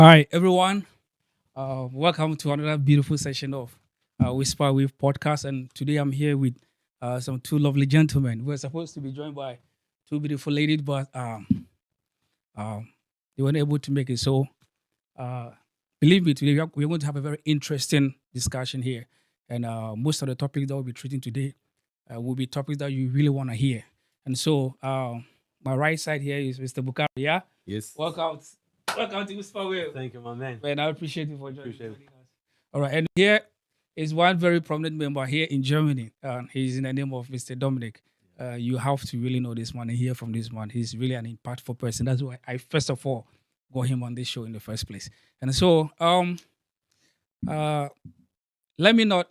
Hi, everyone. Welcome to another beautiful session of Whisper Wave podcast. And today I'm here with some two lovely gentlemen. We're supposed to be joined by two beautiful ladies, but um, they weren't able to make it. So, uh, believe me, today we're going to have a very interesting discussion here. And most of the topics that we'll be treating today will be topics that you really want to hear. And so, my right side here is Mr. Bukari. Yeah, Yes. welcome, welcome to Whisper Wave. Thank you, my man. Man, I appreciate you for Appreciate it. joining us. All right, and here is one very prominent member here in Germany. He's in the name of Mr. Dominic. You have to really know this man and hear from this man. He's really an impactful person. That's why I first of all got him on this show in the first place. And so, uh, let me not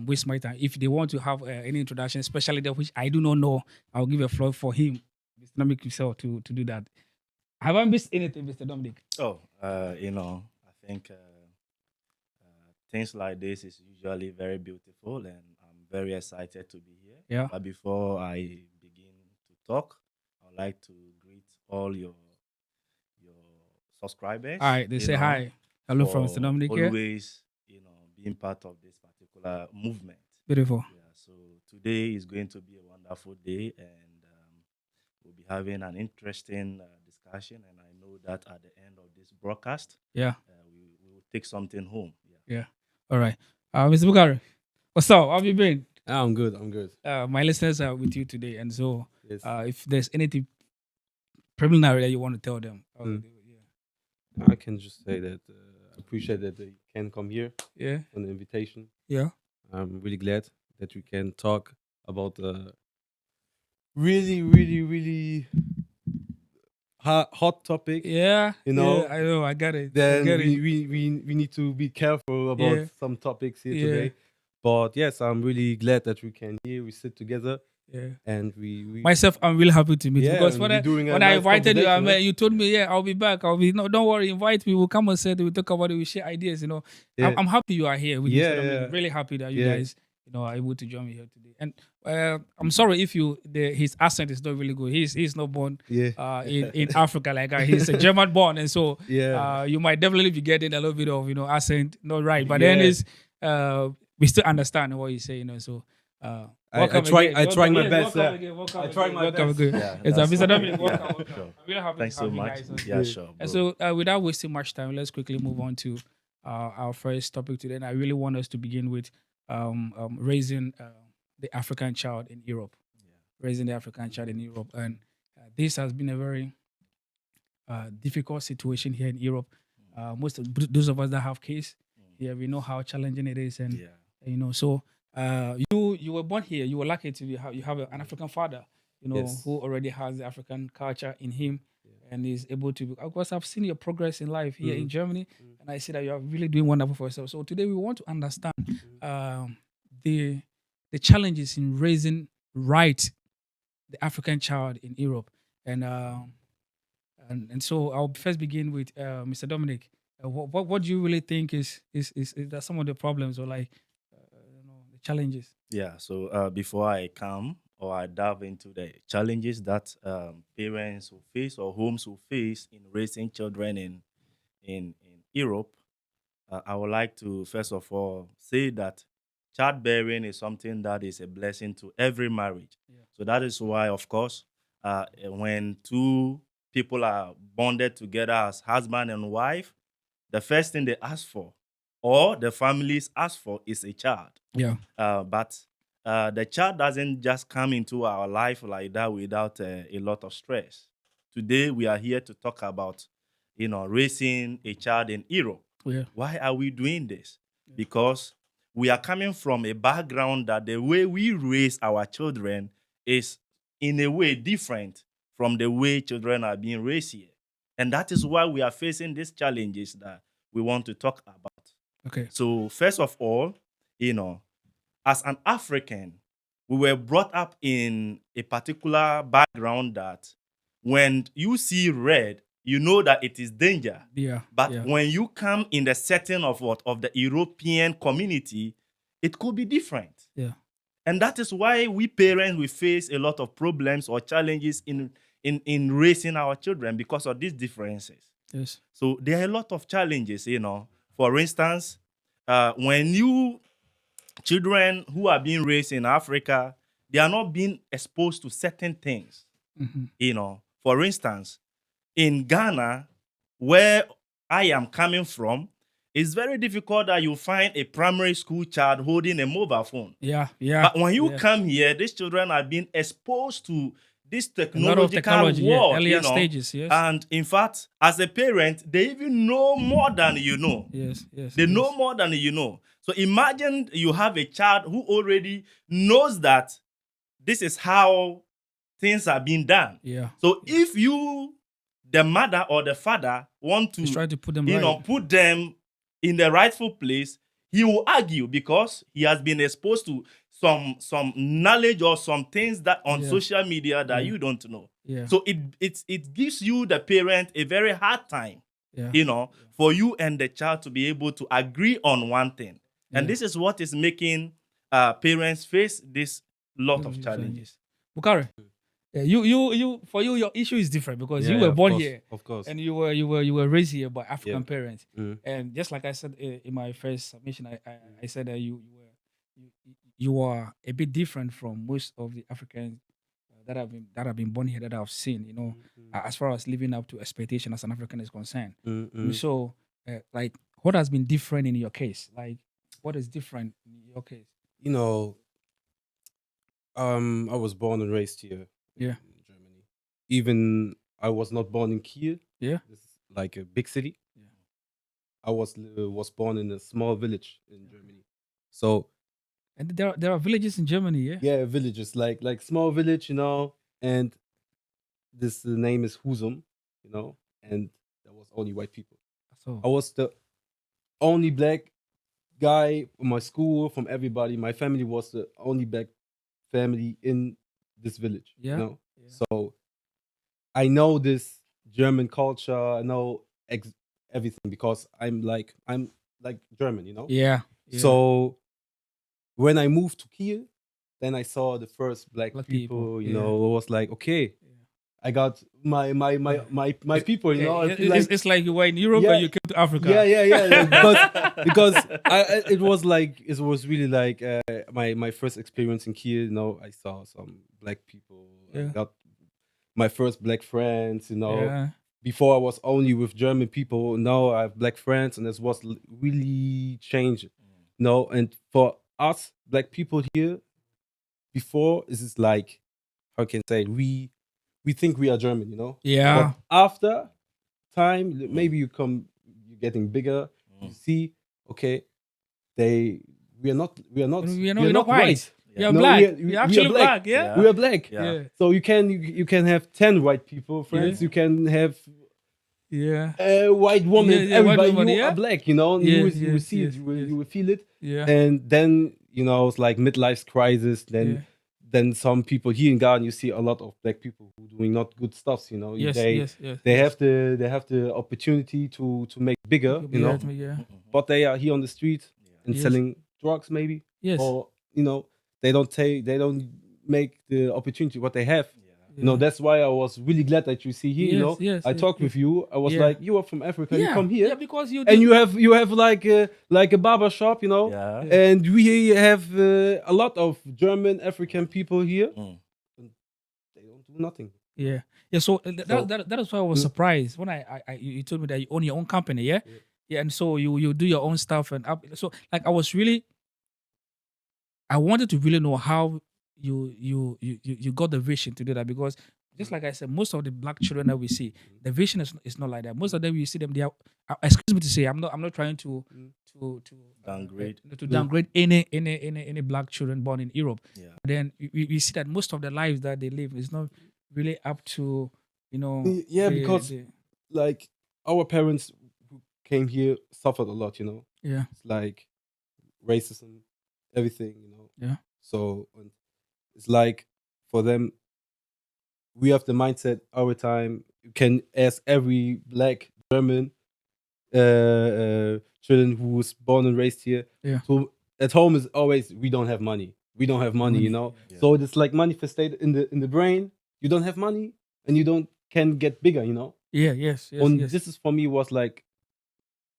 waste my time. If they want to have any introduction, especially that which I do not know, I'll give a floor for him, Mr. Dominic himself, to do that. Have I missed anything, Mr. Dominic? I think things like this is usually very beautiful, and I'm very excited to be here. Yeah. But before I begin to talk, I'd like to greet all your subscribers. All right, they say hi. Hello from Mr. For Dominic here. always, being part of this particular movement. Beautiful. Yeah. So today is going to be a wonderful day, and we'll be having an interesting discussion. And I know that at the end of this broadcast, Yeah. we will take something home. Yeah. Yeah. All right. Mr. Bukari, what's up? How have you been? I'm good. I'm good. My listeners are with you today. And so Yes. if there's anything preliminary that you want to tell them, Mm. yeah. I can just say that I appreciate that they can come here Yeah. on the invitation. Yeah. I'm really glad that we can talk about really, really, really hot topic. Yeah. You know, Yeah, I know. I got it. I Then get we, it. we need to be careful about Yeah. some topics here Yeah. today. But yes, I'm really glad that we can here. We sit together Yeah. and we Myself, I'm really happy to meet you yeah, because and when we're I doing a when I nice invited you, conversation, right? you told me, yeah, I'll be back. I'll be no, don't worry, invite me. We'll come and sit. We'll talk about it. We share ideas. Yeah. I'm happy you are here with me. Yeah, So yeah. I'm really happy that you Yeah. guys, are able to join me here today. And I'm sorry if his accent is not really good. He's not born Yeah. in Africa like that. He's a German born, and so Yeah. you might definitely be getting a little bit of accent not right, but then Yeah. it's we still understand what he's saying. So. I Welcome try- again. I try Welcome- my yes, best, Welcome yeah. again. Welcome I again. try my welcome best. again. Yeah, It's that's Mr. okay. Dominic. Welcome. Yeah, welcome. sure. I'm really happy Thanks to have so you much. guys on Yeah, here. sure. And Bro. so, without wasting much time, let's quickly move on to our first topic today. And I really want us to begin with raising the African child in Europe. Raising the African child in Europe, and this has been a very difficult situation here in Europe. Most of those of us that have kids here, we know how challenging it is, and Yeah. so you were born here. You were lucky to you have an African father, Yes. who already has the African culture in him, Yeah. and is able to. Of course, I've seen your progress in life here in Mhm. Germany, and I see that you are really doing wonderful for yourself. So today we want to understand the challenges in raising right the African child in Europe, and and so I'll first begin with Mr. Dominic. What do you really think is that some of the problems or like the challenges? Yeah. So before I come or I dive into the challenges that parents will face or homes will face in raising children in Europe, I would like to first of all say that childbearing is something that is a blessing to every marriage. Yeah. So that is why, of course, when two people are bonded together as husband and wife, the first thing they ask for, or the families ask for, is a child. Yeah. But the child doesn't just come into our life like that without a lot of stress. Today, we are here to talk about, raising a child in Europe. Yeah. Why are we doing this? Because we are coming from a background that the way we raise our children is in a way different from the way children are being raised here. And that is why we are facing these challenges that we want to talk about. Okay. So, first of all, as an African, we were brought up in a particular background that when you see red, you know that it is danger. Yeah. But yeah. when you come in the setting of what? Of the European community, it could be different. Yeah. And that is why we parents we face a lot of problems or challenges in raising our children because of these differences. Yes. So there are a lot of challenges, For instance, when you children who are being raised in Africa, they are not being exposed to certain things, Mm-hmm. For instance, in Ghana, where I am coming from, it's very difficult that you find a primary school child holding a mobile phone. Yeah. Yeah. But when you yeah. come here, these children are being exposed to this A lot of technological technology, yeah. world, Earlier stages, yes. And in fact, as a parent, they even know more than you know. Yes. Yes. They know yes. more than you know. So imagine you have a child who already knows that this is how things are being done. Yeah. So if you, the mother or the father, want He's to, trying to put them right. put them in the rightful place, he will argue because he has been exposed to some knowledge or some things that on Yeah. social media that Yeah. you don't know. Yeah. So it gives you, the parent, a very hard time, Yeah. for you and the child to be able to agree on one thing. And Yeah. this is what is making parents face this lot of challenges. Bukari, yeah, you for you your issue is different because you Yeah, were of born course, here of course. and you were raised here by African Yeah. parents. Mm. And just like I said in my first submission, I said that you are a bit different from most of the Africans that have been born here that I've seen. As far as living up to expectation as an African is concerned. And so, like, what has been different in your case? Like, what is different in your case? You know, I was born and raised here Yeah. in Germany. Even I was not born in Kiel. Yeah. It's like a big city. Yeah. I was born in a small village in Germany. So And there are villages in Germany, yeah. yeah, villages like small village, and this the name is Husum, and there was only white people. So I was the only black guy from my school, from everybody. My family was the only black family in this village. Yeah. Yeah. So I know this German culture. I know everything because I'm like German. Yeah. So when I moved to Kiel, then I saw the first black Black people. people, It yeah. was like, okay, I got my Yeah. people. I feel It's like you were in Europe Yeah. and you came to Africa. Yeah. Because it was really like my first experience in Kiel. I saw some black people. I Yeah. got my first black friends. Yeah. Before I was only with German people. Now I have black friends, and this was really changed. And for us black people here, before this is like, how can I say, we think we are German. Yeah. But after time, maybe you're getting bigger. You see, okay, we are not We're not white. We are No, black. we We are are actually black. black. Yeah. We are black. Yeah. Yeah. So you can have 10 white people friends. Yeah. You can have Yeah. a white woman. Yeah, yeah, white Everybody, woman, you yeah. are black. And Yes, you will yes, see yes, it. yes. You will feel it. Yeah. And then it's like midlife crisis. Yeah. Then some people here in Ghana, you see a lot of black people who doing not good stuff. Yes. they Yes. Yes. they yes. have the opportunity to make bigger. Yeah. But they are here on the street and Yes. selling drugs, maybe, Yes. or they don't make the opportunity what they have. Yeah. That's why I was really glad that you see here. Yes, yes, I yes, talked yes. with you. I was Yeah. like, you are from Africa. You come here, Yeah, because you and you have like a barber shop, Yeah. and we have a lot of German African people here. Mm. They don't do nothing. Yeah. Yeah. So, So- that is why I was Mm. surprised when you told me that you own your own company. Yeah. Yeah. Yeah. And so you do your own stuff so like I wanted to really know how you got the vision to do that because just like I said, most of the black children that we see, the vision is not like that. Most of them you see them, they are excuse me to say, I'm not trying to Downgrade. to downgrade any black children born in Europe. Yeah. Then we see that most of the lives that they live is not really up to Yeah, because like our parents who came here suffered a lot. yeah. It's like racism, everything. Yeah. So and it's like for them, we have the mindset our time. You can ask every black German children who was born and raised here. Yeah. So at home is always we don't have money. We don't have money. Yeah. So it's like manifested in the brain. You don't have money and you don't can get bigger. Yeah. Yes. Yes. And Yes. this is for me was like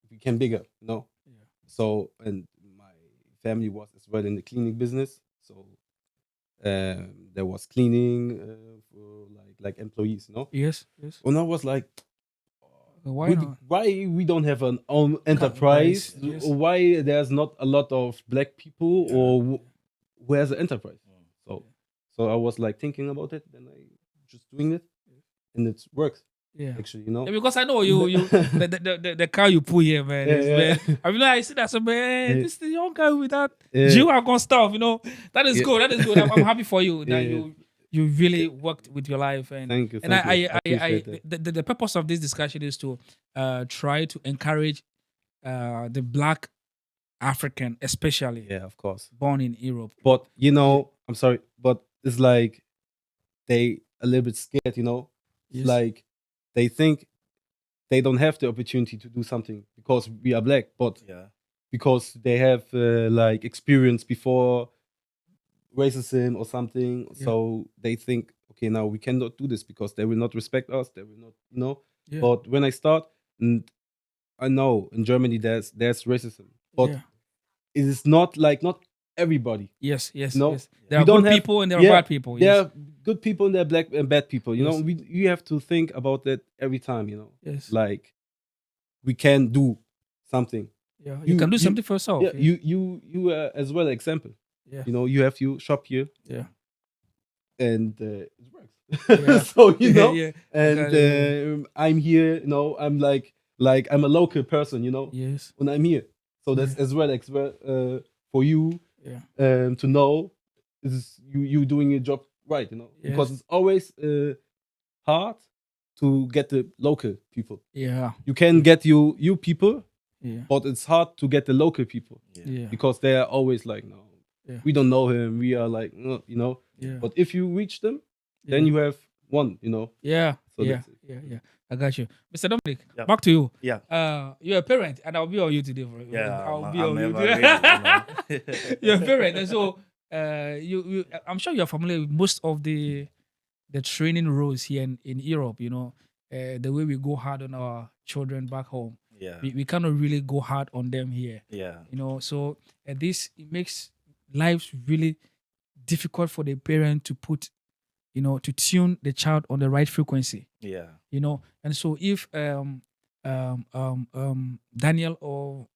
became bigger, you know. Yeah. So and my family was as well in the cleaning business, so there was cleaning for like employees, you know. Yes. Yes. And I was like, Why not? why we don't have an own Rice. enterprise? Yes. Why there's not a lot of black people, Yeah. or where's the enterprise? Mm. So, so I was like thinking about it, and I just doing it, and it works Yeah. actually, you Yeah, know. because I know you the car you put here, man, Yeah, is yeah. man. I mean, I see that, so man, Yeah. this is the young guy with that Yeah, G-Wagon stuff, you know. That is yeah, good. That is good. I'm happy for you that yeah. you really worked with your life, and Thank you. I I appreciate that. the purpose of this discussion is to try to encourage the black African, especially Yeah, of course. born in Europe. But you Yeah. know, I'm sorry, but it's like they a little bit scared, you know. It's Yes. like they think they don't have the opportunity to do something because we are black, but Yeah. because they have like experience before racism or something, Yeah. so they think, okay, now we cannot do this because they will not respect us. They will not, you know. Yeah. But when I start, and I know in Germany there's racism, but Yeah. it is not like not everybody. Yes. Yes. You know, Yes. There we are don't good have, people and there are yeah, bad people. there Yes. are good people and there are black and bad people. You know, Yes. you have to think about that every time. You know, Yes. like we can do something. Yeah. You can do something for yourself. Yeah, Yes. you as well example. Yeah. You know, you have your shop here, Yeah. and it Yeah. works. So you Yeah. know, Yeah. I and got it. Yeah. I'm here. You know, I'm like I'm a local person. You know, Yes. when I'm here. So that's Yeah. as well for you Yeah. to know this is you doing your job right. You know, because Yes. it's always hard to get the local people. Yeah. You can get you people, Yeah. but it's hard to get the local people Yeah. Yeah. because they are always like, no, Yeah. we don't know him. We are like, no, you know. Yeah. But if you reach them, then Yeah. you have one, you know. Yeah. So Yeah. that's it. Yeah. Yeah. I got you, Mr. Dominic. Yeah. Back to you. Yeah. You're a parent, and I'll be on you today, bro. Yeah. I'll be I'm on you ever today. ready, you know. You're a parent, and so I'm sure you're familiar with most of the training roles here in Europe. You know, the way we go hard on our children back home, Yeah. we cannot really go hard on them here. Yeah. You know, so this it makes lives really difficult for the parent to put, you know, to tune the child on the right frequency. Yeah. You know, and so if Daniel or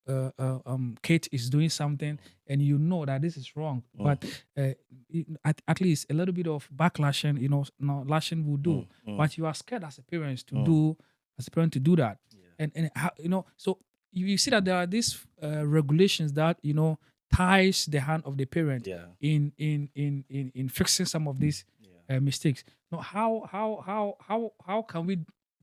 Kate is doing something and you know that this is wrong, but at least a little bit of backlashing, you know, no, lashing will do. But you are scared as a parent to do that, Yeah. and how, you know, so you see that there are these regulations that, you know, ties the hand of the parent Yeah. in fixing some of these Yeah. mistakes. Now, how can we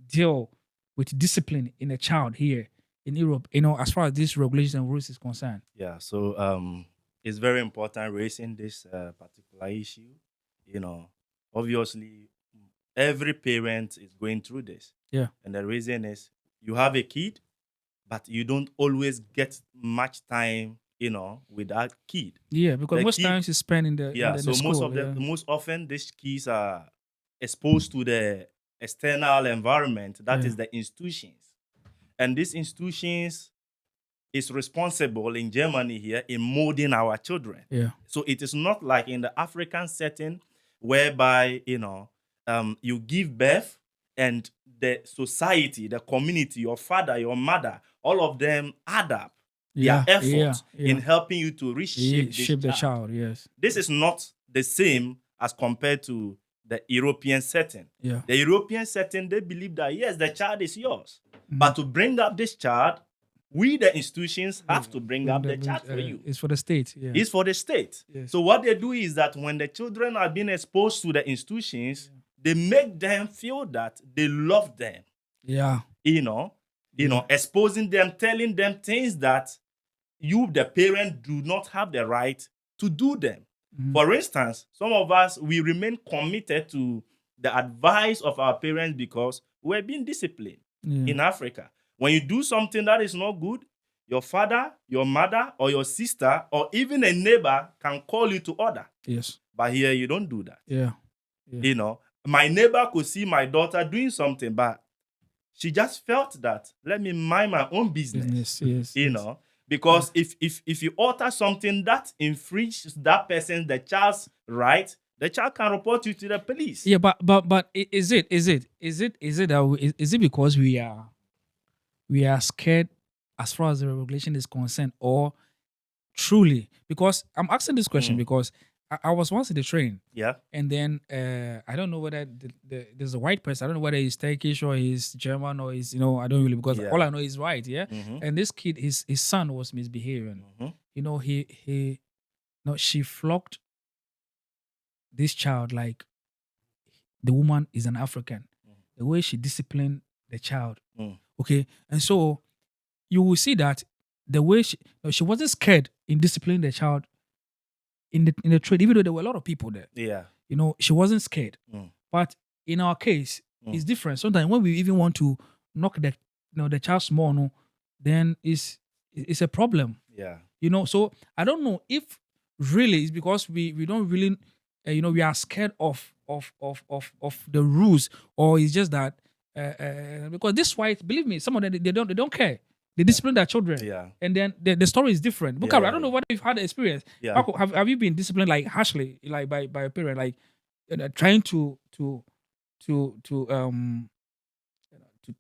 deal with discipline in a child here in Europe? You know, as far as these regulations and rules is concerned. Yeah. So it's very important raising this particular issue. You know, obviously, every parent is going through this. Yeah. And the reason is you have a kid, but you don't always get much time, you know, with that kid. Yeah, because The most kid- times you spend in the Yeah. in the, So the most school. of the Yeah. most often these kids are exposed to the external environment, that Yeah. is the institutions. And these institutions is responsible in Germany here in molding our children. Yeah. So it is not like in the African setting whereby, you know, you give birth and the society, the community, your father, your mother, all of them add up Yeah. their efforts Yeah. in helping you to reshape this Shape the child. child. Yes. This is not the same as compared to the European setting. Yeah. The European setting, they believe that yes, the child is yours. But to bring up this child, we, the institutions, have to bring up the child for you. It's for the state. Yeah. It's for the state. Yes. So what they do is that when the children are being exposed to the institutions, they make them feel that they love them. Yeah. You know, exposing them, telling them things that you, the parent, do not have the right to do them. For instance, some of us, we remain committed to the advice of our parents because we're being disciplined in Africa. When you do something that is not good, your father, your mother, or your sister, or even a neighbor can call you to order. Yes. But here, you don't do that. Yeah. You know, my neighbor could see my daughter doing something, but she just felt that let me mind my own business. Yes. You know, because if you alter something that infringes the child's right, the child can report you to the police. Yeah, but is it that is it because we are scared as far as the regulation is concerned, or truly? Because I'm asking this question because I was once in the train, Yeah. and then I don't know whether there's a white person. I don't know whether he's Turkish or he's German or he's, I don't really, because Yeah. all I know is white. Yeah. Mhm. And this kid, his son was misbehaving. Mhm. He no, she flogged this child like the woman is an African. The way she disciplined the child. Mm. Okay. And so you will see that the way she wasn't scared in disciplining the child in the trade, even though there were a lot of people there. Yeah. She wasn't scared. Mm. But in our case, it's different. Sometimes when we even want to knock the child small, no, then it's a problem. Yeah. So I don't know if really it's because we don't really we are scared of the rules, or it's just that because this white, believe me, some of them they don't care. They discipline their children. Yeah. And then the story is different. Because I don't know whether you've had the experience. Yeah. Have you been disciplined like harshly, like by a parent, like trying to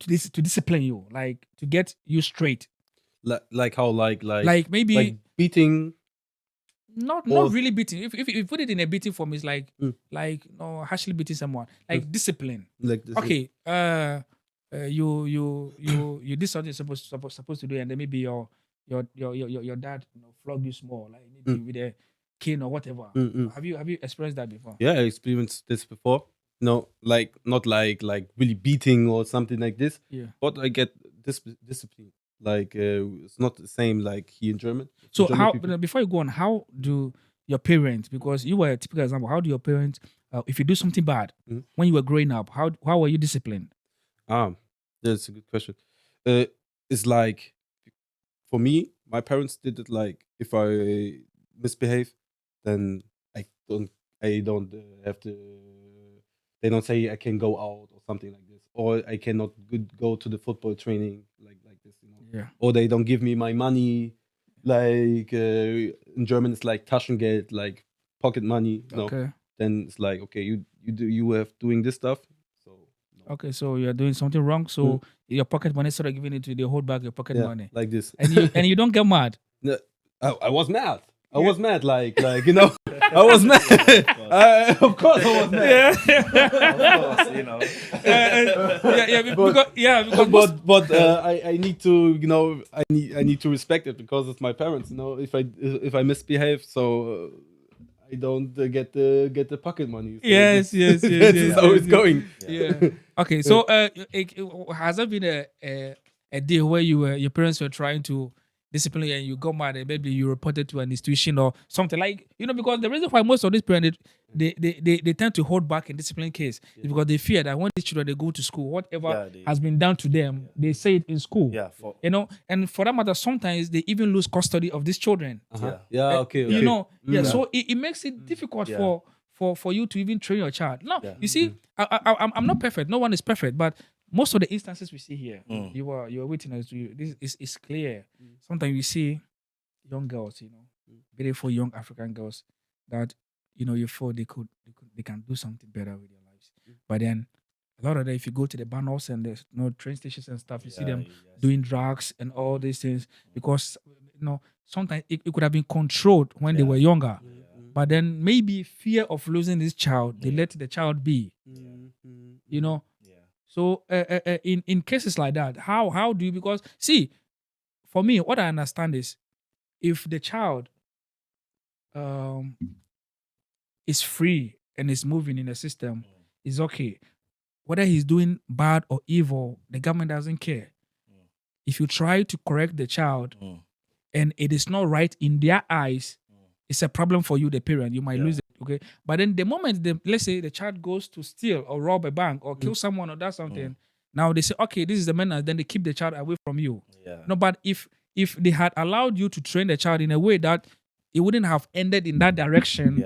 discipline you, like to get you straight, Like how like maybe like beating. not or- really beating. If you put it in a beating form, it's like Mm. like no harshly beating someone, like discipline. Like this. Okay, you did something supposed to do, and then maybe your dad flogged you small, like maybe with a cane or whatever. Have you experienced that before? Yeah, I experienced this before. No, like not like really beating or something like this. Yeah. But I get discipline. Like it's not the same like here in German. So German how people- before you go on, how do your parents, because you were a typical example, how do your parents, if you do something bad when you were growing up, how were you disciplined? That's a good question. It's like for me, my parents did it like if I misbehave, then I don't have to. They don't say I can go out or something like this, or I cannot go to the football training like this, Yeah. Or they don't give me my money, like in German it's like Taschengeld, like pocket money. Okay. Then it's like okay, you have doing this stuff, so. No. Okay, so you're doing something wrong. So your pocket money, instead of giving it to you, they hold back your pocket Yeah, money. like this. And you don't get mad. No, I was mad. I was mad, like I was mad. Of course, I was mad. Of course, Because But I need to, I need to respect it because it's my parents. If I misbehave, so I don't get the pocket money. So yes. this is how it's going. Yeah. Okay, so has there been a day where your parents were trying to discipline you and you got mad and maybe you reported to an institution or something, like because the reason why most of these parents they tend to hold back in discipline case is because they fear that when these children they go to school, whatever has been done to them, they say it in school. Yeah. And for that matter, sometimes they even lose custody of these children. Yeah. Okay. So it makes it difficult for you to even train your child. Now, Yeah. you see, I'm not perfect. No one is perfect, but most of the instances we see here, you are witness to. This is clear. Sometimes you see young girls, beautiful young African girls that you feel they can do something better with their lives. But then a lot of them, if you go to the banners and there's train stations and stuff, you see them doing drugs and all these things because sometimes it could have been controlled when they were younger. But then maybe fear of losing this child, they let the child be. Yeah. So in cases like that, how do you, because see, for me, what I understand is if the child is free and is moving in the system, is okay. Whether he's doing bad or evil, the government doesn't care. If you try to correct the child and it is not right in their eyes, it's a problem for you, the parent. You might lose it, okay? But then the moment, let's say the child goes to steal or rob a bank or kill someone or does something, now they say, okay, this is the menace, then they keep the child away from you. Yeah. No, but if they had allowed you to train the child in a way that it wouldn't have ended in that direction,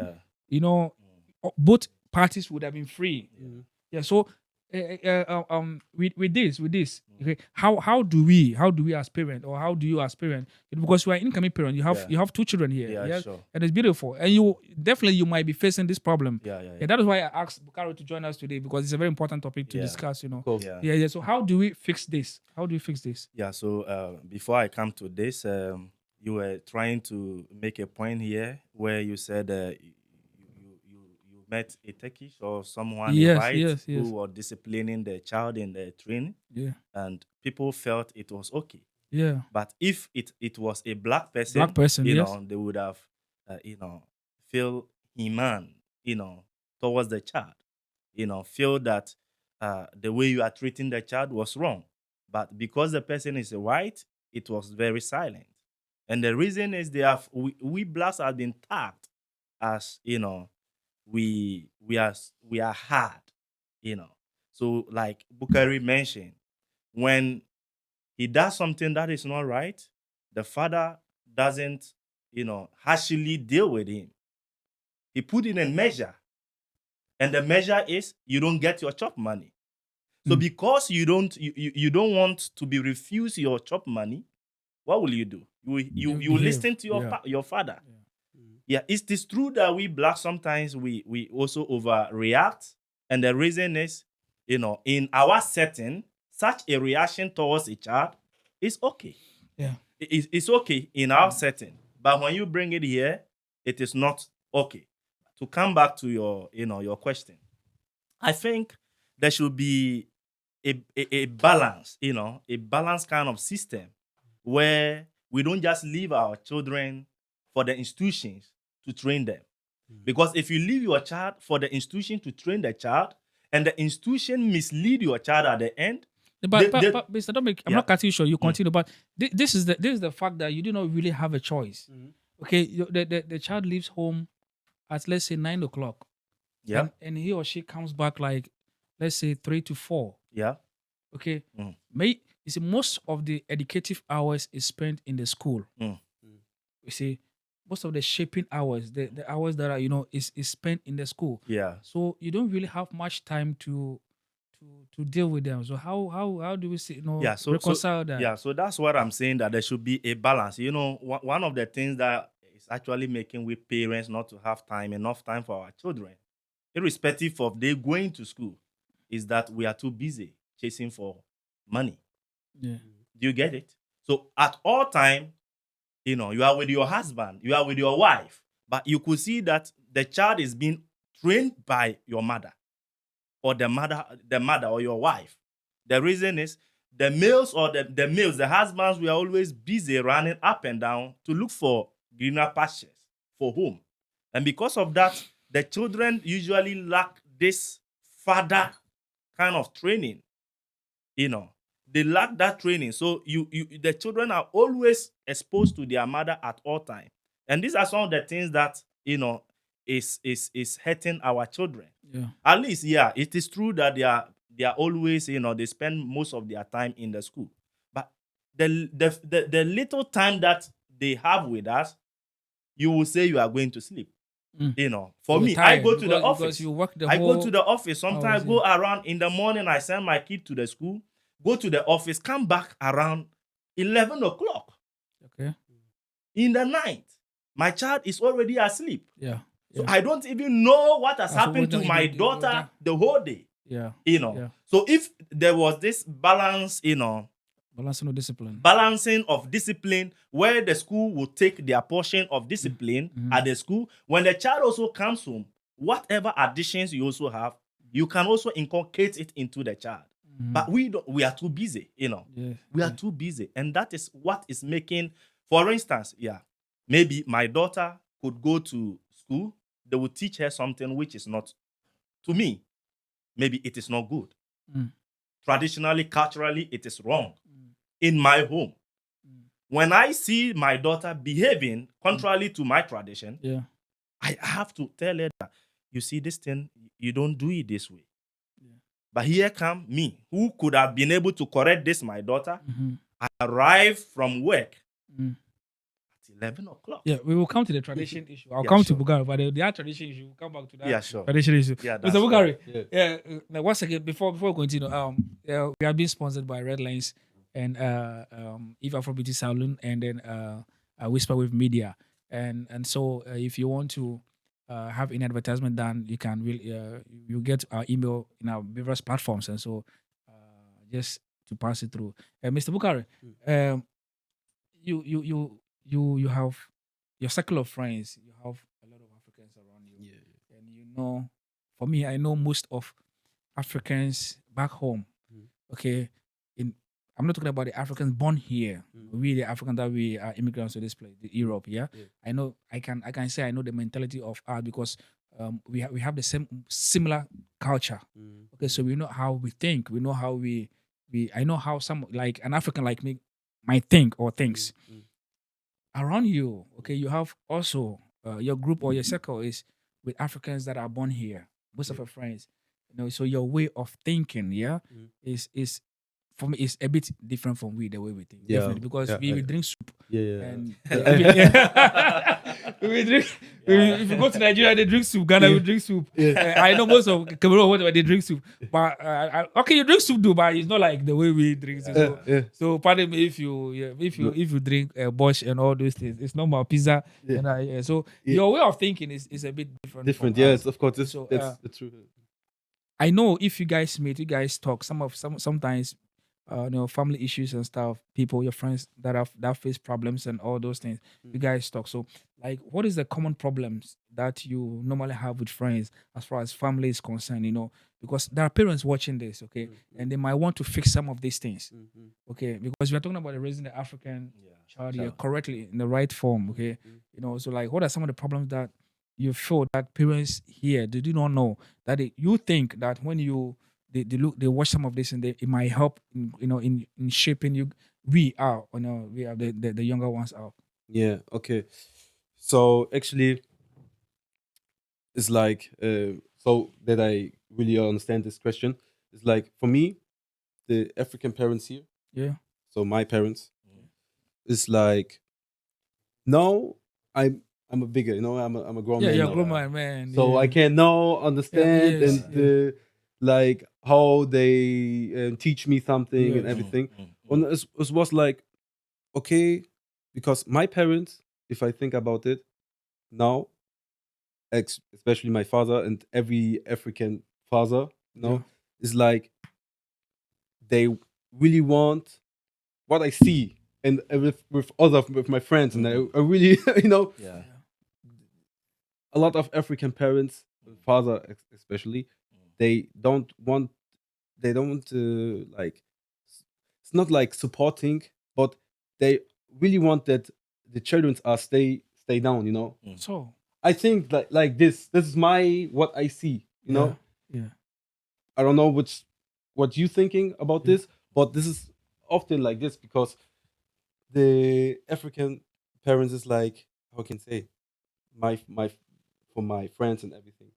both parties would have been free. Yeah. So with this, okay, how do we as parent, or how do you as parent, because you are incoming parent, Yeah. you have two children here, Yeah, sure. and it's beautiful, and you definitely you might be facing this problem. Yeah. And that is why I asked Bukaro to join us today, because it's a very important topic to Yeah. discuss. Cool. Yeah. So how do we fix this? How do we fix this? Yeah, so before I come to this, you were trying to make a point here where you said you met a Turkish or someone, a Yes, white, yes, yes. who were disciplining the child in the training, Yeah, and people felt it was okay. yeah. But if it was a black person, Black person, you yes. know, they would have, feel human, towards the child, feel that the way you are treating the child was wrong. But because the person is white, it was very silent. And the reason is we blacks have been tagged as, we are hard, So like Bukari mentioned, when he does something that is not right, the father doesn't, harshly deal with him. He put in a measure, and the measure is you don't get your chop money. So because you don't want to be refused your chop money, what will you do? You behave. listen to your father. Yeah, it is true that we blacks sometimes we also overreact, and the reason is, in our setting, such a reaction towards a child is okay. Yeah. It's okay in our setting, but when you bring it here, it is not okay. To come back to your question, I think there should be a balance, a balanced kind of system where we don't just leave our children for the institutions to train them. Because if you leave your child for the institution to train the child, and the institution mislead your child at the end, But Mr. Dominic, I'm Yeah. not cutting you short. You continue, but this is the fact that you do not really have a choice. Okay, the child leaves home at, let's say, 9 o'clock, yeah, and he or she comes back like, let's say, 3 to 4. yeah, Okay, Mm. you see, most of the educative hours is spent in the school. Mm. You see, most of the shaping hours, the hours that are, is spent in the school. yeah. So you don't really have much time to deal with them. So how do we see, Yeah, so reconcile that? yeah, so that's what I'm saying, that there should be a balance. One of the things that is actually making we parents not to have enough time for our children, irrespective of they going to school, is that we are too busy chasing for money. Yeah. Do you get it? So at all time, you are with your husband, you are with your wife, but you could see that the child is being trained by your mother, or the mother or your wife. The reason is the males or the males, the husbands, were always busy running up and down to look for greener pastures for home. And because of that, the children usually lack this father kind of training. They lack that training. So the children are always exposed to their mother at all time. And these are some of the things that, is hurting our children. Yeah. At least, yeah, it is true that they are always, they spend most of their time in the school. But the little time that they have with us, you will say you are going to sleep. For You're me, I tired go to the because office. you work the I go whole to the office. Sometimes I hours, go around in the morning. I send my kid to the school, go to the office, come back around 11 o'clock Okay. in the night. My child is already asleep. Yeah. So Yeah. I don't even know what has So happened what to my daughter the whole day. Yeah. Yeah. So if there was this balance, Balancing of discipline. balancing of discipline, where the school will take their portion of discipline at the school, when the child also comes home, whatever additions you also have, you can also inculcate it into the child. But we are too busy, Yeah. we are too busy, and that is what is making, for instance, maybe my daughter could go to school, they will teach her something which is not, to me, maybe it is not good. Traditionally, culturally, it is wrong. In my home, when I see my daughter behaving contrary to my tradition, Yeah. I have to tell her that, you see, this thing, you don't do it this way. But here come me, who could have been able to correct this, my daughter. I arrive from work at 11 o'clock. Yeah, we will come to the tradition issue. I'll Yeah, come sure. to Bugari, but the other tradition issue, we'll come back to that Yeah, sure. tradition issue. Yeah, Mr. that's Bugari, right. Yeah. now once again, before we continue, we are being sponsored by Red Lines and Eva for Beauty Salon, and then Whisper with Media, and so if you want to have any advertisement done, you can really you get our email in our various platforms, and so just to pass it through. Mr. Bukari, um, you have your circle of friends. You have a lot of Africans around you, Yeah. and for me, I know most of Africans back home. Mm. Okay, in I'm not talking about the Africans born here. Mm. We the Africans that we are immigrants to this place, the Europe. Yeah, Yeah. I know. I can say I know the mentality of art because we have the same similar culture. Mm. Okay, so we know how we think. We know how we. I know how some like an African like me might think or thinks Mm. around you. Okay, you have also your group or your circle is with Africans that are born here. Most of Yeah. your friends, so your way of thinking, yeah, Mm. is for me is a bit different from the way we think. Yeah, Definitely, because yeah, we I- drink soup Yeah. and Yeah. we drink. Yeah. If you go to Nigeria, they drink soup. Ghana, we drink soup. Yeah. I know most of Cameroon, whatever, they drink soup. But okay, you drink soup, too, but it's not like the way we drink. Yeah. So, Yeah. so pardon me if you drink Bosch and all those things. It's normal pizza. Yeah. And so Yeah. your way of thinking is a bit different. Different. from ours. Yes, of course. So, That's the truth. I know if you guys meet, you guys talk. Sometimes, family issues and stuff. People, your friends that face problems and all those things. You guys talk. So, like, what is the common problems that you normally have with friends as far as family is concerned? Because there are parents watching this, okay, and they might want to fix some of these things, Mm. okay, because we are talking about raising the African Yeah. child here Child. correctly in the right form, okay. Mm. So like, what are some of the problems that you feel that parents here they do not know that you think that when they watch some of this and it might help in shaping you we are the younger ones out. Yeah. Okay. So actually, it's like so that I really understand this question. It's like for me, the African parents here. Yeah. So my parents is like now I'm a bigger. I'm a grown Yeah, man you're now. a grown man. So yeah. I can now understand yes, and like how they teach me something and Yes. everything. And it was like okay, because my parents, if I think about it now, especially my father and every African father, Yeah. is like they really want what I see and with my friends, and I really Yeah. a lot of African parents, father especially, they don't want like it's not like supporting, but they really want that the children are stay down. So I think like this is my what I see. yeah. I don't know what you thinking about Yeah. this, but this is often like this because the African parents is like how can I say my for my friends and everything.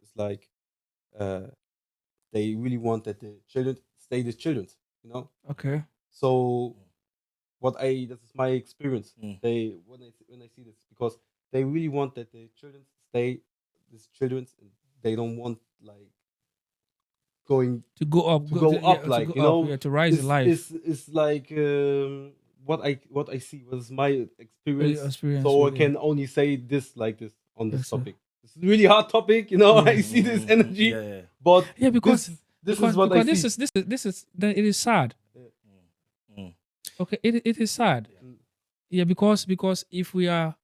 It's like uh, they really want that the children stay the children. Okay. So this is my experience. They when I see this because they really want that the children stay these children and they don't want like going To go up, to go up like to go up, to rise in life. it's like what I see was my experience. Experience So I with it. can only say this like this on this Yes, sir. topic. It's a really hard topic, I see this energy, Yeah. but Yeah, because this is what I see. this is then it is sad. Okay, it is sad. Yeah, because if we are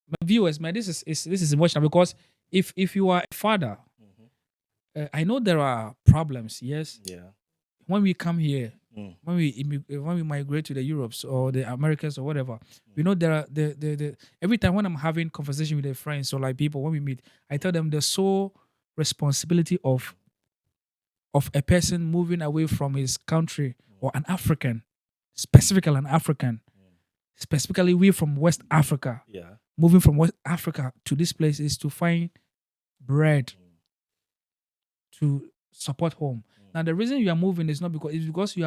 my viewers, man, this is emotional because if you are a father, I know there are problems. Yes, Yeah. when we come here, when we migrate to the Europes or the Americas or whatever, we know there are the every time when I'm having conversation with a friends or like people when we meet, I tell them the sole responsibility of a person moving away from his country or an African, specifically we from West Africa, Yeah. moving from West Africa to this place is to find bread, to support home. Now the reason you are moving is not because you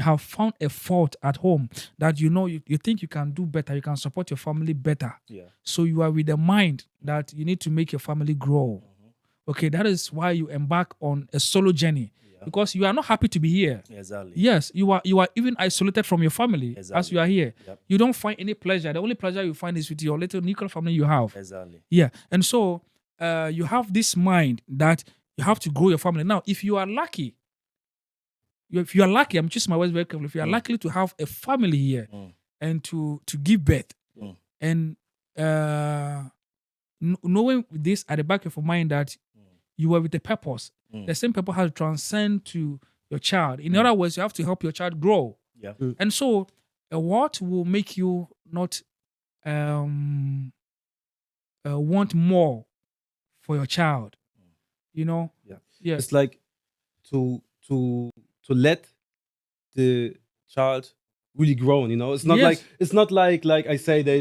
have found a fault at home that you think you can do better, you can support your family better. Yeah. So you are with the mind that you need to make your family grow. Okay, that is why you embark on a solo journey, because you are not happy to be here. Exactly. Yes, you are even isolated from your family as Exactly. you are here. Yep. You don't find any pleasure. The only pleasure you find is with your little nuclear family you have. Exactly. Yeah. And so you have this mind that you have to grow your family. Now, if you are lucky, I'm choosing my words very carefully. If you are lucky to have a family here and to give birth, and knowing this at the back of your mind that you are with a purpose, the same purpose has to transcend to your child. In other words, you have to help your child grow. Yeah. And so, what will make you not want more for your child? Yeah. Yeah. It's like to let the child really grow. It's not Yes. like I say they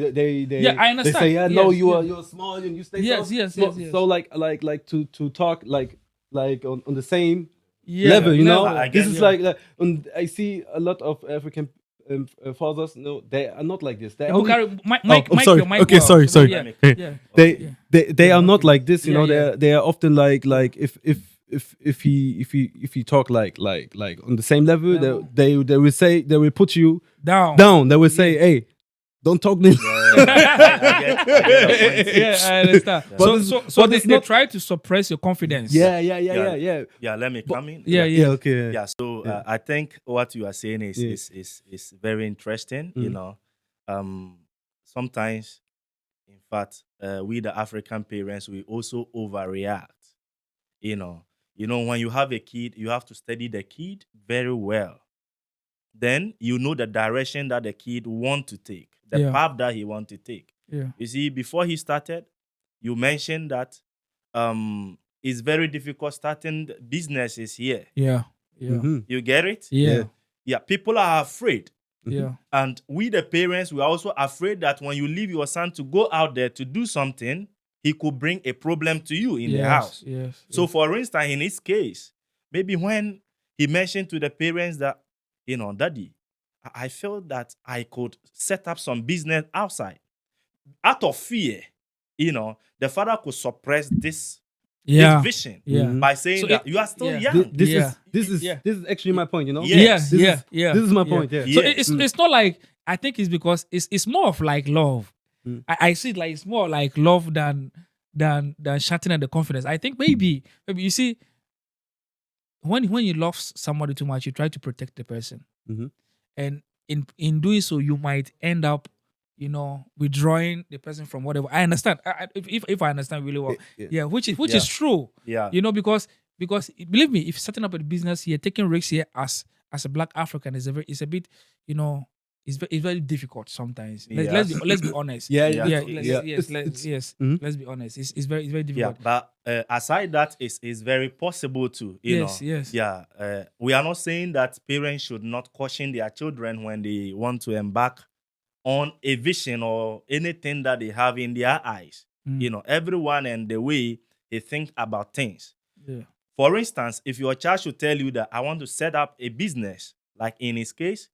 Yeah, I they understand. say no, Yes, you're small and you stay Yes, so yes, no, yes, yes. so like to talk like on the same Yeah, level. I This get is you. like and I see a lot of African fathers. No, they are not like this. They only Bukari, I'm Mike, sorry. your mic Okay, well. sorry, sorry. Yeah, Hey. yeah. they Yeah. they are no not problem. like this. Yeah. They are often like if he talk like on the same level, Level. they will say, they will put you Down. down. They will say, hey, don't talk me. I get a point. Yeah, I understand. Yeah. But it's- So but they, it's they not- try to suppress your confidence. Yeah. Yeah, let me come in. Yeah. Yeah, okay. Yeah, so Yeah. I think what you are saying is Yeah. is very interesting. Sometimes, in fact, we the African parents, we also overreact. When you have a kid, you have to study the kid very well. Then you know the direction that the kid want to take, the Yeah. path that he want to take. Yeah. You see, before he started, you mentioned that it's very difficult starting businesses here. Yeah. Yeah. Mhm. You get it? Yeah. Yeah, people are afraid. Yeah. And we, the parents, we are also afraid that when you leave your son to go out there to do something, he could bring a problem to you in the house. Yes. So, for instance, in his case, maybe when he mentioned to the parents that, Daddy, I felt that I could set up some business outside. Out of fear, the father could suppress this vision Yeah. by saying So that you are still yeah. young. This Yeah. is actually my point. Yes. This Yeah. is my point. Yeah. So Yes. it's not like, I think it's because it's more of like love. I see it like it's more like love than shattering the confidence. I think maybe you see, when you love somebody too much, you try to protect the person, Mhm. and in doing so, you might end up, withdrawing the person from whatever. I understand. If I understand really well, Yeah. which is Yeah. true. Yeah. Because believe me, if setting up a business here, taking risks here as a Black African is a bit, it's very difficult sometimes. Let's be honest. Yeah, Yeah. Let's be honest. It's very Yeah, difficult. but aside that, is very possible too. Yes. Yeah, we are not saying that parents should not caution their children when they want to embark on a vision or anything that they have in their eyes. Everyone and the way they think about things. Yeah. For instance, if your child should tell you that I want to set up a business, like in his case,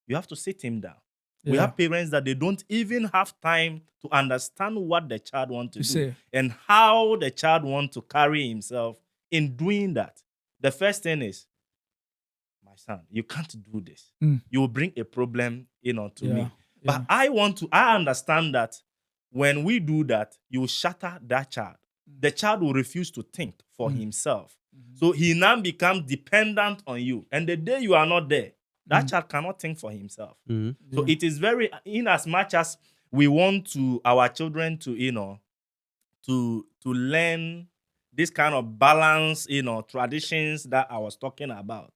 you have to sit him down. We Yeah. have parents that they don't even have time to understand what the child wants to You do say. and how the child wants to carry himself in doing that. The first thing is, my son, you can't do this. You will bring a problem, to me. But I understand that when we do that, you shatter that child. The child will refuse to think for himself. So he now becomes dependent on you. And the day you are not there, that child cannot think for himself. So it is very, in as much as we want our children to, to learn this kind of balance, traditions that I was talking about.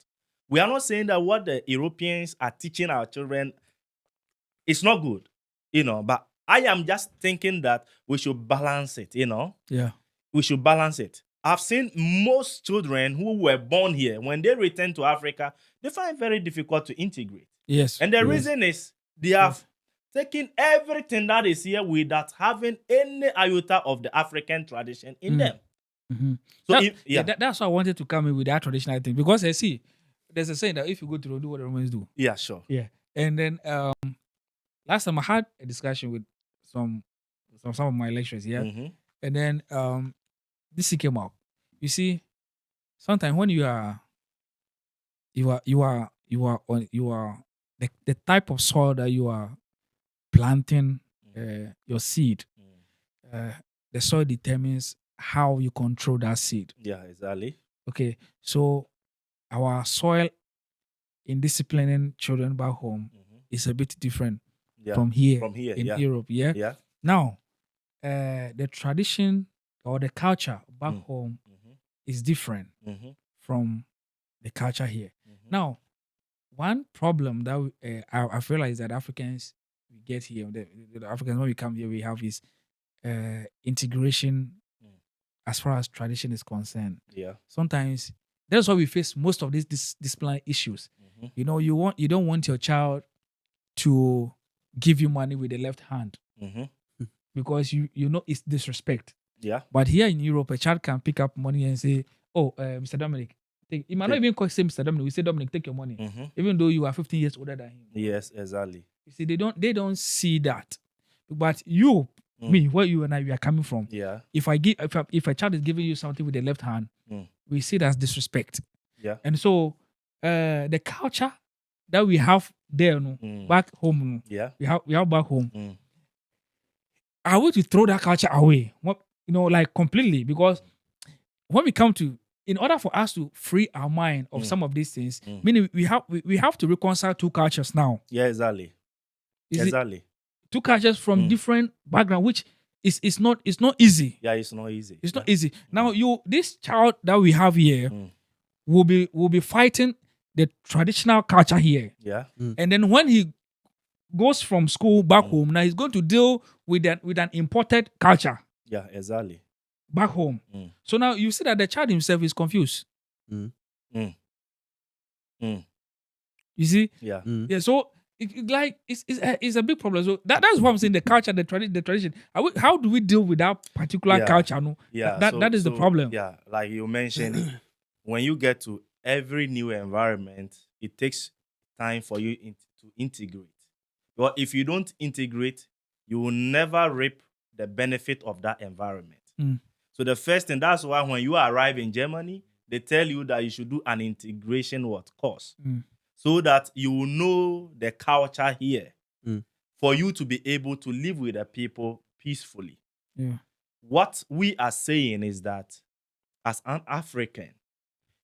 We are not saying that what the Europeans are teaching our children is not good, but I am just thinking that we should balance it, Yeah. We should balance it. I've seen most children who were born here, when they return to Africa, they find it very difficult to integrate. Yes. And the reason is they have taken everything that is here without having any iota of the African tradition in them. Mm-hmm. So if That's why I wanted to come in with that traditional thing, because I see there's a saying that if you go to Rome, do what the Romans do. yeah, sure. Yeah. And then last time I had a discussion with some some of my lecturers, yeah. Mm-hmm. And then this thing came up. You see, sometimes when you are the type of soil that you are planting your seed, uh, the soil determines how you control that seed. Yeah, exactly. Okay, so our soil in disciplining children back home Mm-hmm. is a bit different Yeah. from here From here, in yeah. Europe. Yeah. Yeah. Now, the tradition or the culture back Mm. home Mm-hmm. is different Mm-hmm. from the culture here. Mm-hmm. Now, one problem that I feel like is that Africans we get here, the Africans when we come here, we have is integration Mm. as far as tradition is concerned. Yeah. Sometimes that's why we face most of these disciplinary issues. Mm-hmm. You know, you don't want your child to give you money with the left hand Mm-hmm. because you know it's disrespect. Yeah. But here in Europe, a child can pick up money and say, "Oh, Mr. Dominic, take." He might not Take- even call say Mr. Dominic. We say Dominic, take your money, Mm-hmm. even though you are 15 years older than him. Yes, exactly. You see, they don't see that. But you, Mm. me, where you and I we are coming from. Yeah. If if a child is giving you something with the left hand, Mm. we see that as disrespect. Yeah. And so the culture that we have there, no, Mm. back home, no, Yeah. we have back home. Mm. I want to throw that culture away, like completely, because when we come to, in order for us to free our mind of Mm. some of these things, Mm. meaning we have to reconcile two cultures now. Yeah, exactly. You see, Exactly. two cultures from Mm. different background, which is not easy. Yeah, it's not easy. It's not Yeah. easy. Now this child that we have here Mm. will be fighting the traditional culture here. Yeah. And then when he goes from school back Mm. home, now he's going to deal with an imported culture Yeah, exactly. back home. Mm. So now you see that the child himself is confused. Mm. Mm. You see? Yeah. Yeah. So it's a big problem. So that's what I'm saying. The culture, the tradition. How do we deal with that particular Yeah. culture? No? Yeah. That is the problem. Yeah, like you mentioned, when you get to every new environment, it takes time for you to integrate. But if you don't integrate, you will never reap the benefit of that environment. Mm. So the first thing, that's why when you arrive in Germany, they tell you that you should do an integration course, so that you will know the culture here, for you to be able to live with the people peacefully. Yeah. What we are saying is that as an African,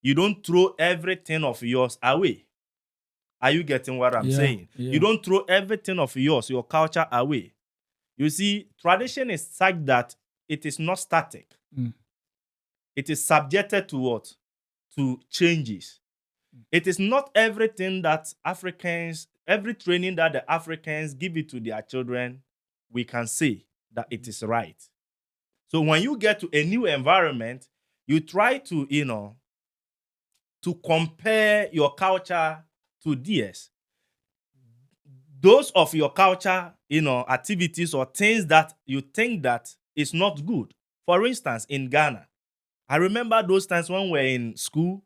you don't throw everything of yours away. Are you getting what I'm saying? Yeah. You don't throw everything of yours, your culture, away. You see, tradition is such that it is not static. Mm. It is subjected to what? To changes. It is not everything that every training that the Africans give it to their children, we can say that it is right. So when you get to a new environment, you try to, to compare your culture to theirs. Those of your culture, activities or things that you think that is not good. For instance, in Ghana, I remember those times when we're in school.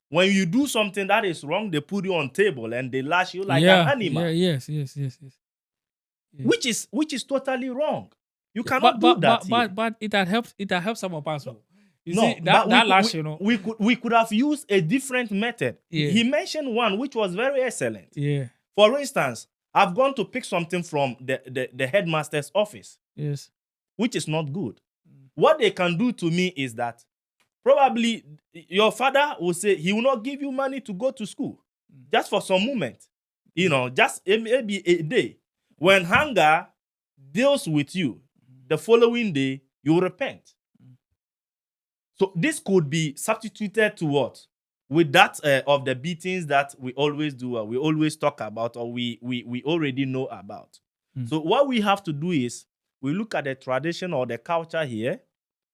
When you do something that is wrong, they put you on table and they lash you like an animal. Yes. Which is totally wrong. You cannot do that here. But it had helped some of us. You No, see but that lash, we could have used a different method. Yeah. He mentioned one which was very excellent. Yeah. For instance, I've gone to pick something from the headmaster's office, Yes. which is not good. What they can do to me is that probably your father will say he will not give you money to go to school just for some moment, just maybe a day. When hunger deals with you, the following day you will repent. So this could be substituted to what? With that of the beatings that we always do, we always talk about, or we already know about. So what we have to do is we look at the tradition or the culture here,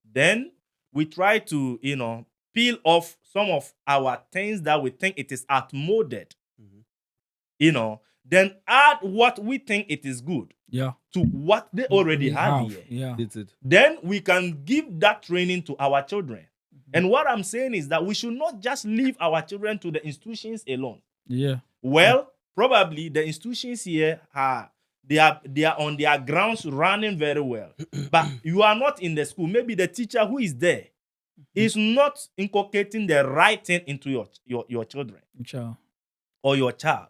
then we try to, peel off some of our things that we think it is outmoded, then add what we think it is good. Yeah. to what they already We have here. Yeah. That's it. Then we can give that training to our children. And what I'm saying is that we should not just leave our children to the institutions alone. Yeah. Well, probably the institutions here they are on their grounds running very well. But you are not in the school. Maybe the teacher who is there is not inculcating the right thing into your children Child. or your child.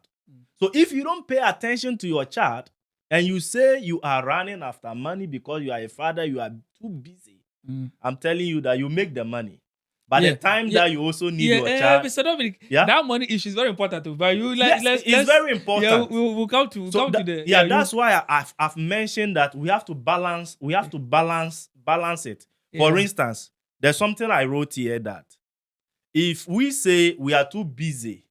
So if you don't pay attention to your child and you say you are running after money because you are a father, you are too busy, I'm telling you that you make the money. By the time that you also need your child, Mr. Dominic, Yeah? that money issue is very important too. But you Yes, it's very important. Yeah, we'll come to the. That's why I've mentioned that we have to balance. We have to balance it. For Yeah. instance, there's something I wrote here that if we say we are too busy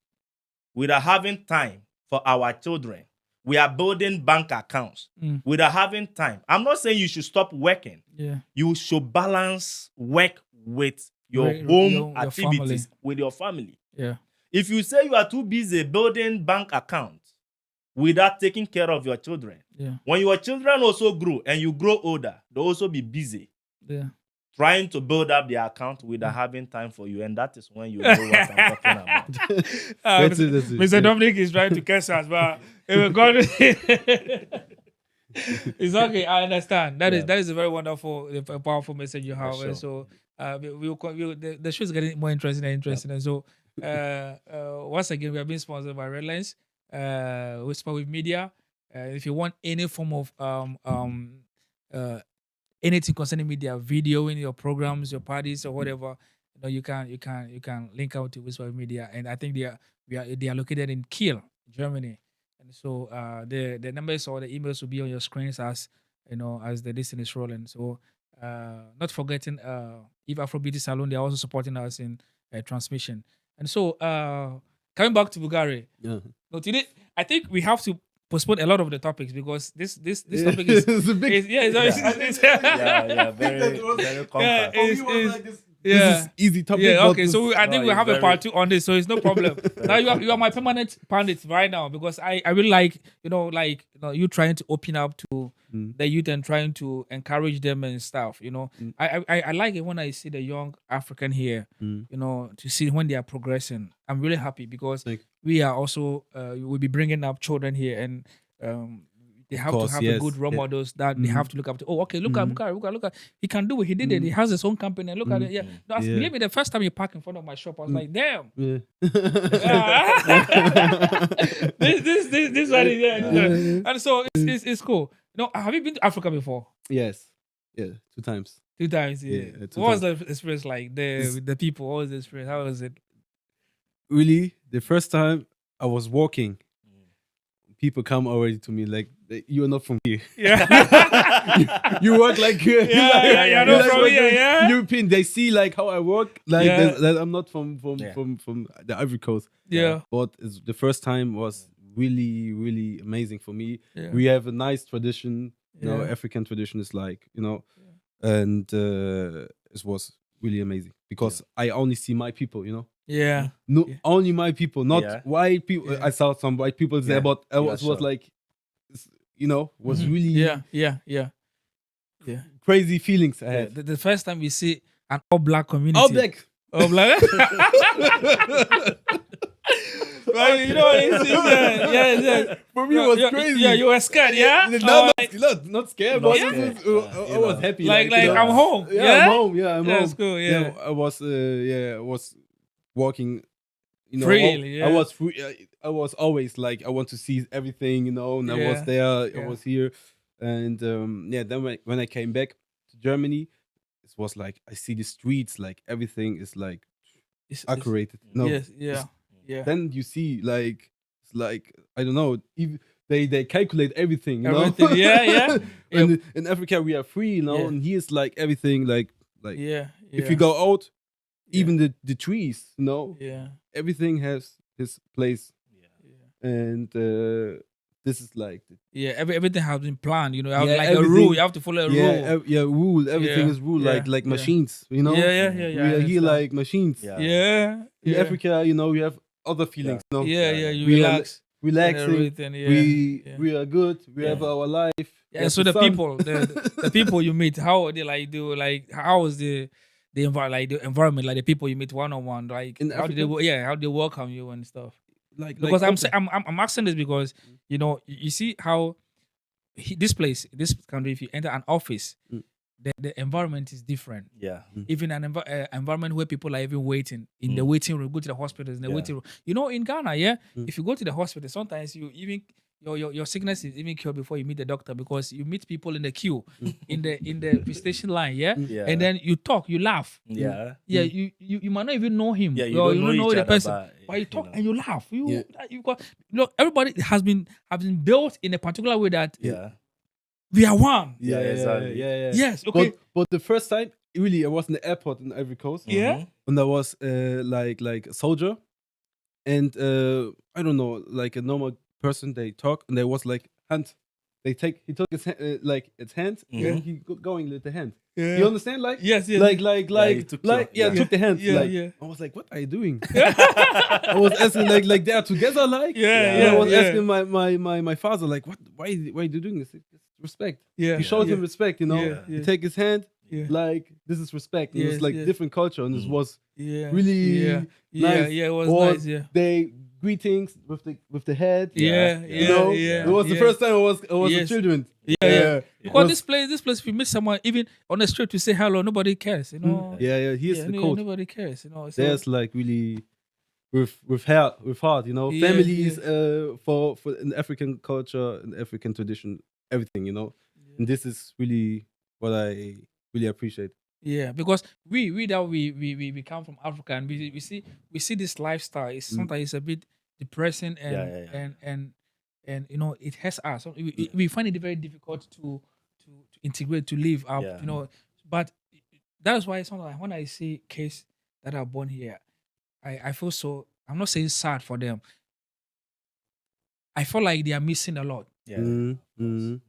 without having time for our children, we are building bank accounts without having time. I'm not saying you should stop working. Yeah. You should balance work with your Your- home your activities, with your family. Yeah. If you say you are too busy building bank accounts without taking care of your children, Yeah. when your children also grow and you grow older, they'll also be busy Yeah. trying to build up their account without having time for you. And that is when you know what I'm talking about. That's it. That's it. Mr. Dominic is trying to catch us, but God, it's okay. I understand. That is a very wonderful, a powerful message you have. sure. And so the show is getting more interesting and interesting. And so once again, we are being sponsored by Redlands, Whisper with Media. If you want any form of anything concerning media, videoing your programs, your parties, or whatever, you can link out to Whisper Media, and I think they are located in Kiel, Germany, and so the numbers or the emails will be on your screens as as the listen is rolling. So not forgetting Eve Afro Beauty Salon, they are also supporting us in transmission, and so coming back to Bulgaria. Yeah. No, today I think we have to postpone a lot of the topics because this topic is It's a big. Very compact. This is easy topic. Yeah, but okay. So I think No, we'll have it's a part 2 on this, so it's no problem. Now you are my permanent pandit right now because I really like you trying to open up to the youth and trying to encourage them and stuff. I like it when I see the young African here. To see when they are progressing. I'm really happy because we are also we'll be bringing up children here and they have course, to have a yes. good role Yeah. models that they have to look up to. Oh, okay, look at he can do it. He did it. He has his own company. Look at it. Yeah. No, Yeah. believe me, the first time you parked in front of my shop, I was like, damn. Yeah. This one is and so it's cool. Have you been to Africa before? Yes. Yeah. 2 times. 2 times, yeah. Yeah, 2 What was the experience like there with the people? What was the experience? How was it? Really, the first time I was walking, people come already to me like, "You are not from here." Yeah. You walk like You're not from here, yeah? European. They see like how I walk, like Yeah. that I'm not from Yeah. the Ivory Coast. Yeah. But the first time was really, really amazing for me. Yeah. We have a nice tradition. Yeah. African tradition is like, and it was really amazing because I only see my people. Yeah. No, Yeah. only my people, not Yeah. white people. Yeah. I saw some white people there, Yeah. but it Yeah, was sure. like, was Mhm. really Yeah. crazy feelings I Yeah, had. the first time we see an all black community. All black. All black. Well, yes. For me, it was crazy. Yeah, you were scared, yeah? Not scared, Not but scared. I was happy. Like, I'm home. Yeah, Yeah? I'm home. Yeah, I'm Yeah, home. it's cool, yeah. I was walking. Freely, I yeah. was free. I was always like, I want to see everything, and I Yeah, was there. yeah. I was here, and then when I came back to Germany, it was like I see the streets, like everything is like It's- accurate. No, Yes, yeah. then you see like it's like I don't know. Even they calculate everything. Everything, yeah. And in Africa we are free, Yeah. and here's like everything like Yeah. if you go out, Yeah. even the trees, Yeah. everything has his place, and this is like Yeah, everything has been planned, you Yeah, like a everything- rule. You have to follow a rule. rule. Everything Yeah, is rule, yeah, like yeah. machines. Yeah. We I are here understand. like machines. Yeah. Yeah. In Africa, we have other feelings. Yeah, you We are- relax. relaxing. everything, yeah, yeah. We are good. We have Yeah. our life. we Yeah, have so the sun. people, the people you meet, how they like do like how is the environment, like the people you meet one on one, like In how do they Africa? how they welcome you and stuff. like Because open. I'm asking this because you see how this country, if you enter an office, Mm. the environment is different. Yeah. Even an environment where people are even waiting in the waiting room, go to the hospitals in the Yeah. waiting room. In Ghana, yeah, Mm. if you go to the hospital, sometimes you even your sickness is even cured before you meet the doctor, because you meet people in the queue, in the visitation line, yeah, Yeah. and then you talk, you laugh. Yeah. Yeah, you might not even know him. Yeah, you or don't know each the other, person, but you talk and you laugh. You got everybody have been built in a particular way that Yeah. we are one. Yeah, exactly. Yeah. Yes, okay. But the first time, really, I was in the airport in Ivory Coast. Yeah. And I was like a soldier, and I don't know, like a normal person. They talk, and there was like hand. He took his like its hand, and he going with the hand. Yeah. You understand? Like Yes, yes. he took your- took the hand. Yeah, like, yeah. I was like, what are you doing? I was asking like they are together, like Yeah, And I was yeah. asking my father like, what? Why are you doing this? It's respect. Yeah. He showed him respect. Yeah, He yeah. take his hand. Yeah. Like, this is respect. And Yes, it's like yes. different culture, and this was Yeah. really yeah. nice. Yeah, it was Or nice, yeah. they greetings with the head. Yeah, Yeah. yeah, It was the first time I was Yes. with children. Yeah. Because Was- this place, if you meet someone, even on the street, to say hello, nobody cares, yeah. Here's the code. Nobody cares, So, There's like really with heart, Yeah, families for an African culture, an African tradition, everything. And this is really what I really appreciate. yeah, because we come from Africa, and we see this lifestyle. It's sometimes it's a bit depressing, and Yeah. and it hurts us. So we find it very difficult to integrate, to live up, Yeah. But that's why sometimes when I see kids that are born here, I feel so. I'm not saying sad for them. I feel like they are missing a lot. Yeah. Mm, Of course. mm.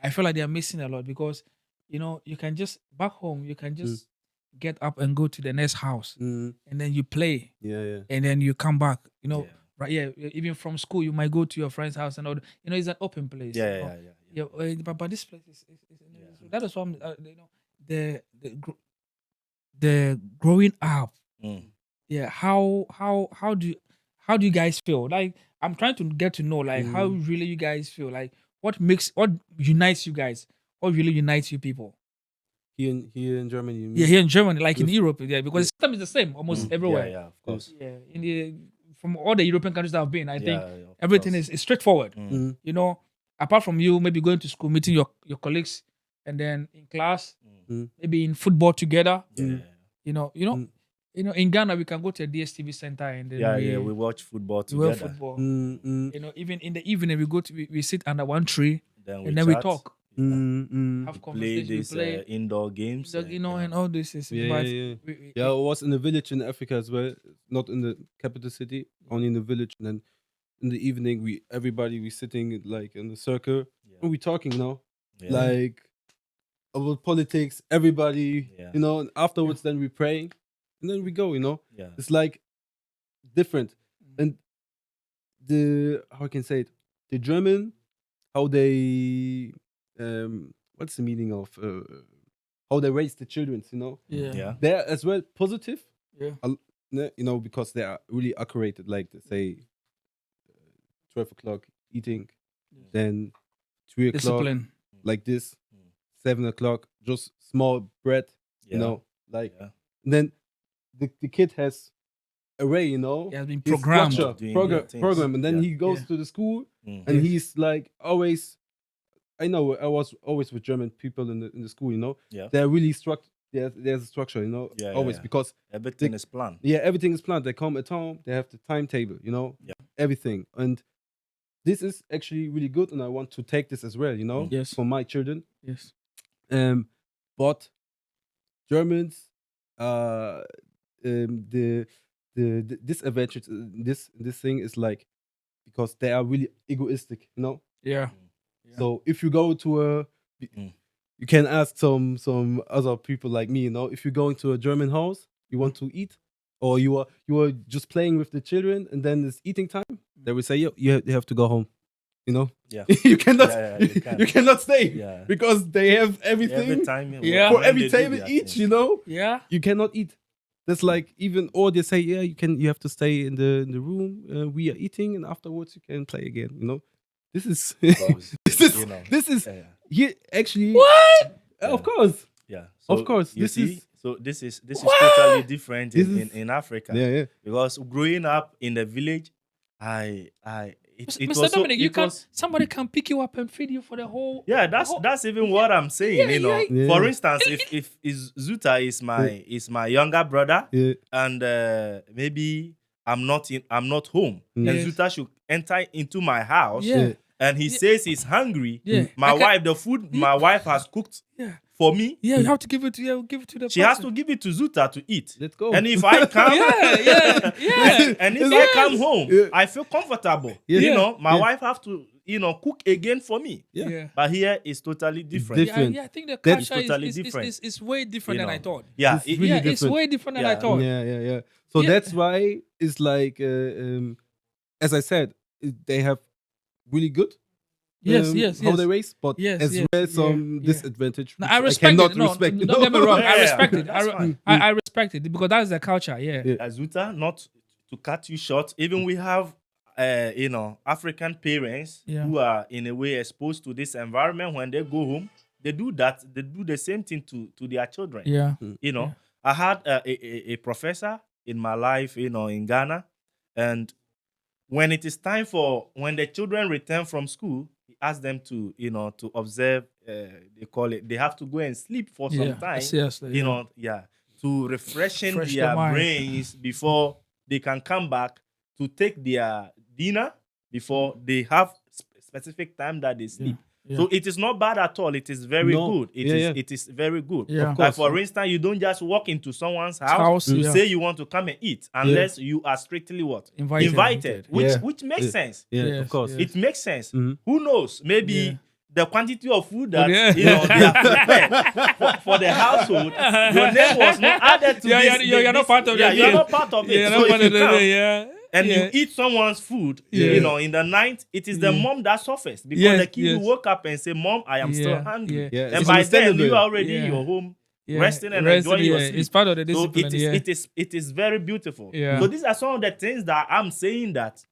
I feel like they are missing a lot, because you can just back home, you can just get up and go to the next house, Mm. and then you play, Yeah. and then you come back. Yeah. Right? Yeah, even from school, you might go to your friend's house, and all. It's an open place. Yeah. But this place is Yeah. so that is why the growing up. Mm. Yeah, how do you guys feel? Like, I'm trying to get to know, like, how really you guys feel, like what unites you guys, what really unites you people. Here in Germany. You Yeah, mean? here in Germany, like in With- Europe, yeah, because system is the same almost everywhere. Yeah, of course. Yeah, from all the European countries that I've been, I think of everything course. is straightforward. Mm. Apart from you maybe going to school, meeting your colleagues, and then in class, Mm. maybe in football together. Yeah. In Ghana we can go to a DSTV center, and then We watch football we watch together. football. Mm. Even in the evening we sit under one tree, Then and then we chat, talk, Mm. have play conversations, these we play, indoor games. and all this is. Yeah, But yeah. we- Yeah, I was in a village in Africa as well, not in the capital city, only in the village. And then in the evening, we sitting like in a circle, Yeah. and we talking now, Yeah. like about politics, everybody, Yeah. And afterwards, then we praying, and then we go, Yeah. It's like different, and how I can say it, the German, how they, what's the meaning of how they raise the children, yeah. they're as well positive. Yeah. Because they are really accurate, like they say 12 o'clock eating, then 3 o'clock Discipline. like this, 7 o'clock just small bread, Yeah. like Yeah. and then the kid has array, He has been his programmed. structure, Doing their things. program, and then Yeah. he goes Yeah. to the school, Mm. and Yes. he's like always. I know I was always with German people in the school, Yeah. they're really there's a structure, Yeah, always yeah. because Everything is planned. everything is planned. They come at home, they have the timetable, Yeah. everything. And this is actually really good, and I want to take this as well, Yes. for my children. Yes. But Germans, the disadvantage, this thing is like, because they are really egoistic, Yeah. Yeah. So if you go to you can ask some other people like me, if you're going to a German house, you want to eat, or you are just playing with the children, and then it's eating time. They will say, "Yo, you have to go home." You know, Yeah. you cannot, Yeah, you can't. you cannot stay Yeah. because they have everything Every time, Yeah. for when every they do table their each. thing. You know, Yeah. you cannot eat. That's like even, or they say, yeah, you have to stay in the room. We are eating, and afterwards you can play again. You know, this is Because, you know, this is yeah, here actually. What? Of Yeah. course, yeah. of So course. you This see, is so this is What? totally different This in, is- in Africa. yeah. Because growing up in the village, it Mr. was so Dominic, you it can was somebody can pick you up and feed you for the whole. yeah, the whole- that's even what I'm saying. Yeah, You know, yeah. for Yeah. instance, if Zuta is my younger brother, Yeah. and maybe I'm not home, and Yes. Zuta should enter into my house, Yeah. and he Yeah. says he's hungry. Yeah. My I can- wife, the food my wife has cooked Yeah. for me, Yeah, you have to give it to the she has person. to give it to Zuta to eat. Let's go. And if I come, Yeah. and if Yes. I come home, Yeah. I feel comfortable. Yeah. You know, my Yeah. wife have to cook again for me. Yeah. Yeah. But here is totally different. different. I think the That culture is totally is different. is way different You than I know. thought. Yeah, It's it- really Yeah, it's different. way different than I Yeah. thought. Yeah. So Yeah. that's why it's like, as I said, they have really good. Yes. How they race, but Yes, as yes, well yeah, some yeah. disadvantage. No, which I respect cannot it. No, respect. don't get me wrong. I Yeah, respect it. that's fine. I respect it because that's the culture. Yeah. Yeah. Azuta, not to cut you short, even we have African parents Yeah. who are in a way exposed to this environment. When they go home, they do the same thing to their children. Yeah. You know, Yeah. I had a professor in my life, in Ghana, and when it is time when the children return from school, he asks them to to observe. They call it. They have to go and sleep for some Yeah. time. Seriously. To refreshen Fresh their their mind. brains before they can come back to take their dinner before they have specific time that they sleep. Yeah. So it is not bad at all. It is very No. good. It is very good. Yeah. Of Like course. for instance, you don't just walk into someone's house House, to yeah. say you want to come and eat unless you are strictly what? Invited. Which makes Yeah. sense. Yeah, Yes, of course. yes. It makes sense. Mhm. Who knows? Maybe Yeah. the quantity of food that Yeah. they are prepared for the household, your name was not added to this. You're not part of yeah, the you're deal. not part of it. Yeah, So not if part you of the come day, yeah. and Yeah. you eat someone's food, Yeah. in the night, it is the Yeah. mom that suffers because Yes, the kid yes. will wake up and say, "Mom, I am still Yeah, hungry." yeah. Yeah, And it's by then understandable. you are already Yeah. in your home. Yeah. Resting and enjoying your yeah. sleep. It's part of the So discipline. it is very beautiful. Yeah. So these are some of the things that I'm saying that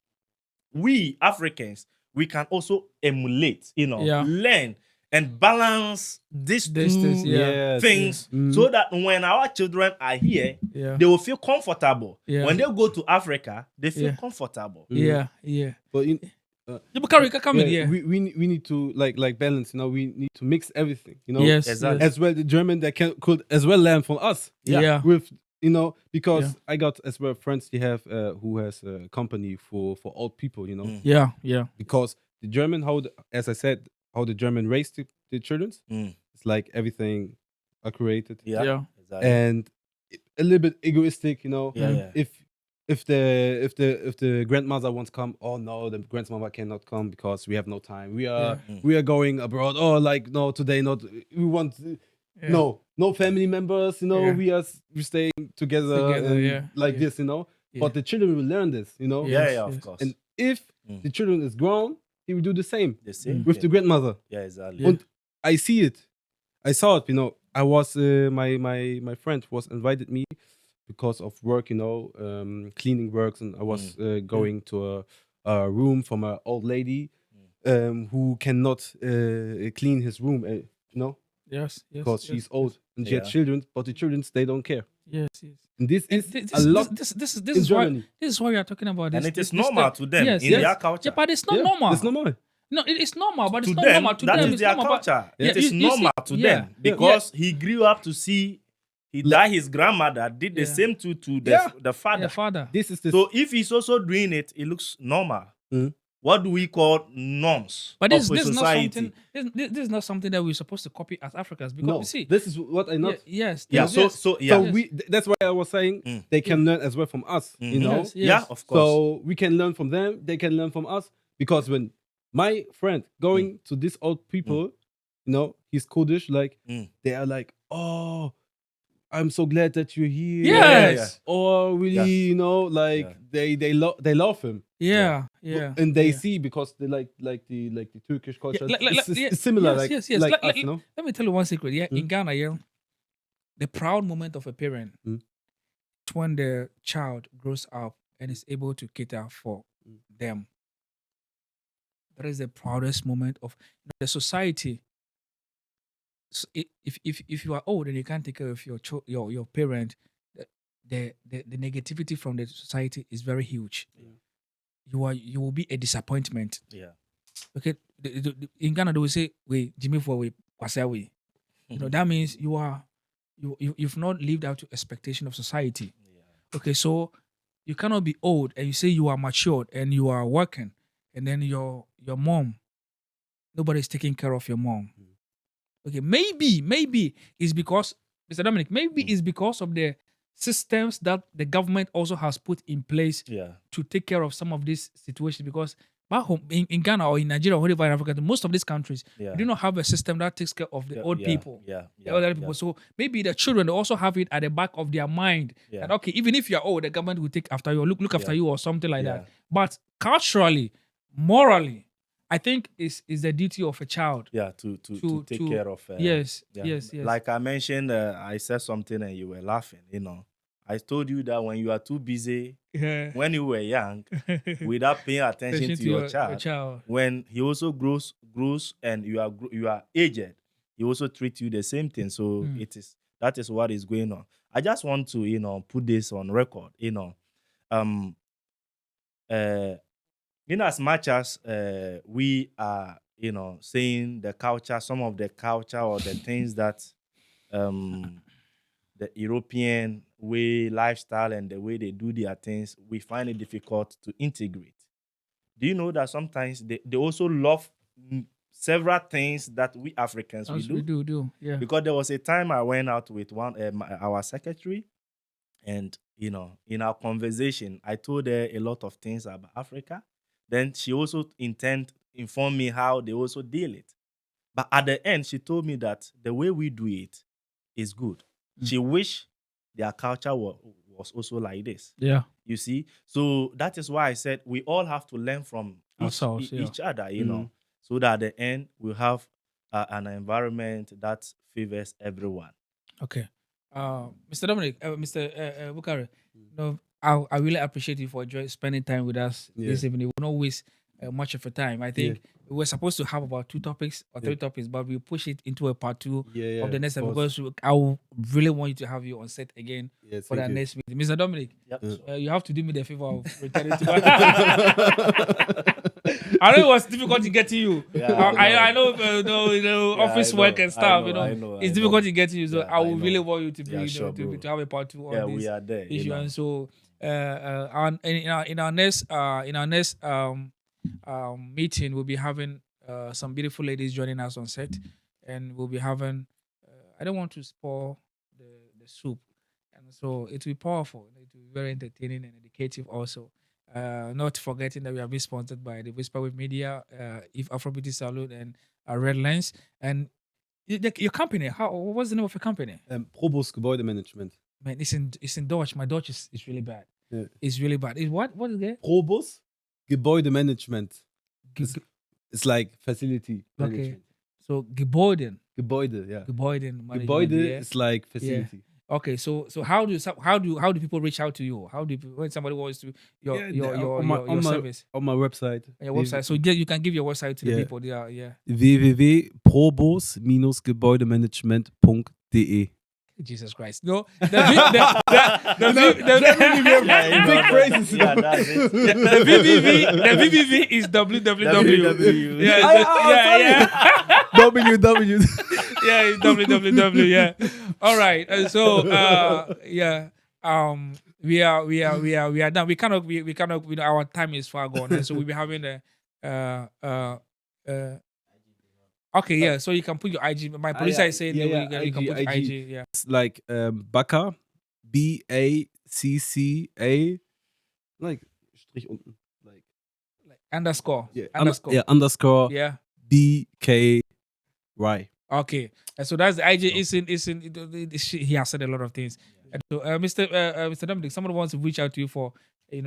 we Africans we can also emulate, Yeah. learn and balance these This, two yeah. Yes. things Mhm. so that when our children are here, Yeah. they will feel comfortable. Yeah. When they go to Africa, they feel Yeah. comfortable. Yeah. But You carry come in yeah, here. we need to like balance. We need to mix everything. Yes. Exactly. yes. As well, the German that could as well learn from us. Yeah. With because I got as well friends they have who has a company for old people. Yeah. Because the German as I said, how the German raise the children, Mm. it's like everything are created Yeah. Exactly. and a little bit egoistic. Yeah. If the grandmother wants to come, oh no, the grandmother cannot come because we have no time. We are Yeah. we are going abroad. Oh, like no, today not. We want Yeah. no family members. Yeah. We're staying together, Together, and yeah, like yeah. this. But the children will learn this. Yeah, of yes. course. And if Mm. the children is grown, he will do the same the same with the thing. grandmother. Yeah, exactly. Yeah. And I see it. I saw it. I was my friend was invited me because of work. Cleaning works, and I was going to a room from an old lady who cannot clean his room. Yes. Because she's old and she Yeah. had children, but the children they don't care. Yes. And this And is this, a lot this in is why Germany. this is why we are talking about this. And it this, is this normal stuff. to them Yes, in yes. their culture. Yeah, but it's not Yeah, normal. it's normal. No, it's normal, but To it's not them, normal. To that them, is it's their normal. but- culture. Yeah, It is you see- normal to yeah, them because he grew up to see his grandmother did the Yeah. same to the Yeah, father. father. This is the So if he's also doing it, it looks normal. Mm. What do we call norms But of this a is not society? something. This is not something that we're supposed to copy as Africans because no. you see. This is what I not. Yes. Yeah. yes, So yes. so yeah. So that's why I was saying Mm. they can learn as well from us. Mhm. Yes, yes. Yeah, of course. So we can learn from them. They can learn from us because when my friend going to these old people, he's Kurdish. Like Mm. they are like, oh, I'm so glad that you're here. Yes. Or really, Yeah. you know, like Yeah. they love him. Yeah. And they yeah. see because they like the Turkish culture. Yeah, It's similar, like yes. like Let, us, you know. let me tell you one secret. Yeah, in Mm. Ghana, yeah, the proud moment of a parent Mm. is when the child grows up and is able to cater for Mm. them. That is the proudest moment of the society. If you are old and you can't take care of your parent, the negativity from the society is very huge. You will be a disappointment. Yeah. Okay, in Ghana they will say, "We Jimmy for we kwasa we." You know that means you've not lived up to expectation of society. Yeah. Okay, so you cannot be old and you say you are matured and you are working, and then your mom, nobody's taking care of your mom. Okay, maybe it's because Mr. Dominic, maybe it's because of the systems that the government also has put in place Yeah. to take care of some of these situations. Because back home in Ghana or in Nigeria or wherever in Africa, most of these countries, Yeah. we do not have a system that takes care of the old people. Yeah. The elderly people. So maybe the children also have it at the back of their mind Yeah. that okay, even if you're old, the government will take after you, or look after Yeah. you, or something like Yeah. that. But culturally, morally, I think is the duty of a child. Yeah, to take care of. Yes. Like I mentioned, I said something and you were laughing. You know, I told you that when you are too busy, Yeah. when you were young, without paying attention to your child, when he also grows, and you are aged, he also treats you the same thing. So that is what is going on. I just want to put this on record. In as much as we are, saying the culture, some of the culture or the things that the European way lifestyle and the way they do their things, we find it difficult to integrate. Do you know that sometimes they also love several things that we Africans we do? Yeah. Because there was a time I went out with our secretary, and in our conversation, I told her a lot of things about Africa. Then she also informed me how they also deal it. But at the end, she told me that the way we do it is good. She wished their culture was also like this. Yeah. You see? So that is why I said we all have to learn from each other, so that at the end we'll have an environment that favors everyone. Okay. Mr. Dominic, Mr. Bukari, I really appreciate you for spending time with us this evening. We won't waste much of your time. I think we were supposed to have about 2 topics or 3 topics, but we push it into a part 2 of the next episode because I really want you to have you on set again for that next meeting. Mr. Dominic, you have to do me the favor of returning to I know it was difficult to get to you. I know, office work and stuff. It's difficult to get to you. So I would really want you to be, to have a part 2 on this we are there, issue. And so, in our next meeting, we'll be having some beautiful ladies joining us on set, and we'll be having. I don't want to spoil the soup, and so it will be powerful. It will be very entertaining and educative also. Not forgetting that we are being sponsored by the Whisper with Media, If Afro Beauty Salute, and Red Lens. And your company, what's the name of your company? Probos Gebäudemanagement. Man, it's in Dutch. My Dutch is really bad. Yeah. It's really bad. What is it? Probos Gebäudemanagement. It's like facility management. So Gebäuden. Gebäude, yeah. Gebäuden. Gebäude is like facility. Yeah. Okay, so how do people reach out to you? How do when somebody wants to your service on my website? On your website, so you can give your website to the people. www.probos-gebäudemanagement.de. Jesus Christ! No, the big phrases. Yeah, that's it. The VVV is www. Yeah. www. Yeah, it's www. Yeah. All right. So we are done. We cannot our time is far gone, and so we'll be having okay, yeah. So you can put your IG. My producer is saying you can put IG. Yeah. It's like Bacca, BACCA, like Strich unten, like underscore. yeah, Underscore. underscore. Yeah. BKY. Okay, so that's the IG. He has said a lot of things. And so, Mr. Dominic, someone wants to reach out to you for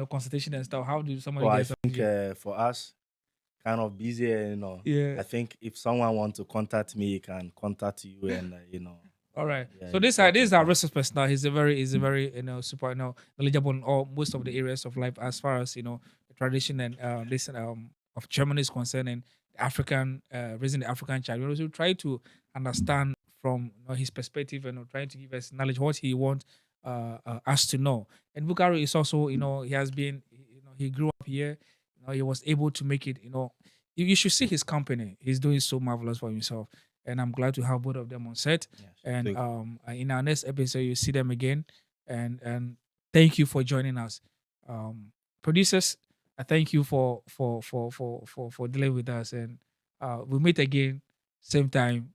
consultation and stuff. How do somebody So I get some? think for us, kind of busy, Yeah. I think if someone want to contact me, he can contact you, and All right. yeah, So you this get is in our touch. resource person now. He's a very super knowledgeable on all most of the areas of life as far as the tradition and this of Germany is concerned and African raising the African child. We also try to understand from his perspective and trying to give us knowledge what he wants us to know. And Bukari is also he has been he grew up here. He was able to make it. You should see his company. He's doing so marvelous for himself, and I'm glad to have both of them on set. Yes. And Thank you. in our next episode, you see them again. And thank you for joining us, producers. I thank you for dealing with us, and we'll meet again, same time.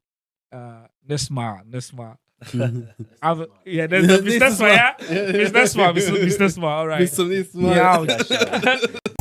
Next month, next month. Yeah, there's the This business is man, my yeah, business man, business man. All right, Mr. we Nisman. out.